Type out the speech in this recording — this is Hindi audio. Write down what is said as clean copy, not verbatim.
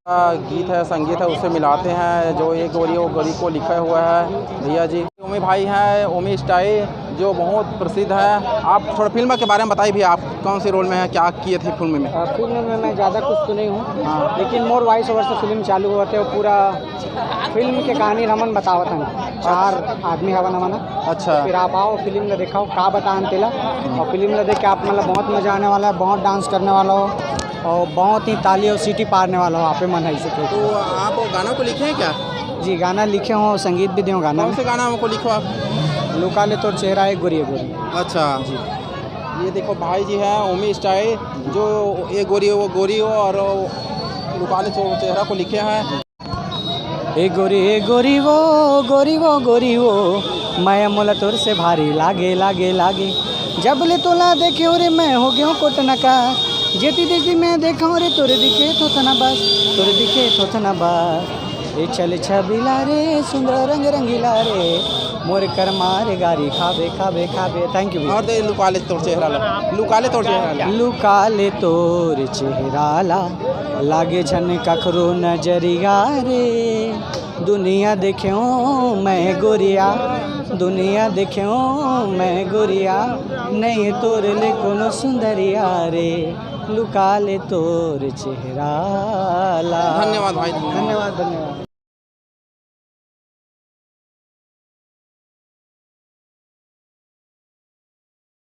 गीत है, संगीत है, उससे मिलाते हैं। जो एक गोरी वो गोरी को लिखा हुआ है भैया जी ओमी भाई हैं, ओमी स्टाइल जो बहुत प्रसिद्ध है। आप थोड़ा फिल्म के बारे में बताइए भी, आप कौन से रोल में हैं, क्या किए थे फिल्म में? फिल्म में मैं ज़्यादा कुछ तो नहीं हूँ, हाँ। लेकिन मोर वॉइस ओवर से फिल्म चालू होते और पूरा फिल्म के कहानी हमन बतावत हैं। 4 आदमी हवन हमन। अच्छा। फिर आप आओ फिल्म ला दिखाओ का बतान तेला, और फिल्म ला देख के आप मतलब बहुत मज़ा आने वाला है, बहुत डांस करने वाला हो और बहुत ही ताली और सीटी पारने वाला हो। आप मन है इसे तो आप गाना को लिखे हैं क्या? जी, गाना लिखे हो, संगीत भी दियो गाना। कौन से गाना हमको लिखो आप? लुका ले तो चेहरा है गोरी गोरी। अच्छा जी। ये देखो भाई जी हैं ओमी स्टाइल, जो ये गोरी वो गोरी हो और लुका ले तो चेहरा को लिखे हैं। ए गोरी वो गोरी वो गोरी वो, मैं मोला तोर से भारी लागे लागे लागे, जब ले तोला देखे रे मैं हो गया कोटना का, जेती देखती मैं देखा रे तोरे दिखे थोथना बस, तोरे दिखे थोथना बस। ए चल छबिला रे सुंदर रंग रंगीला रे, मोर कर मारे गारी खाबे खाबे खाबे। Thank you. और दे लुका ले तोर चेहरा ला, लुका ले तोर चेहरा ला, लुका ले तोर चेहरा ला, लागे झन कखरो नजरिया रे, दुनिया देख्यो मैं गोरिया, दुनिया देख्यो मैं गोरिया, नहीं तोर ले कोनो सुंदरिया रे, लुका ले तोर चेहरा ला। धन्यवाद भाई, धन्यवाद धन्यवाद।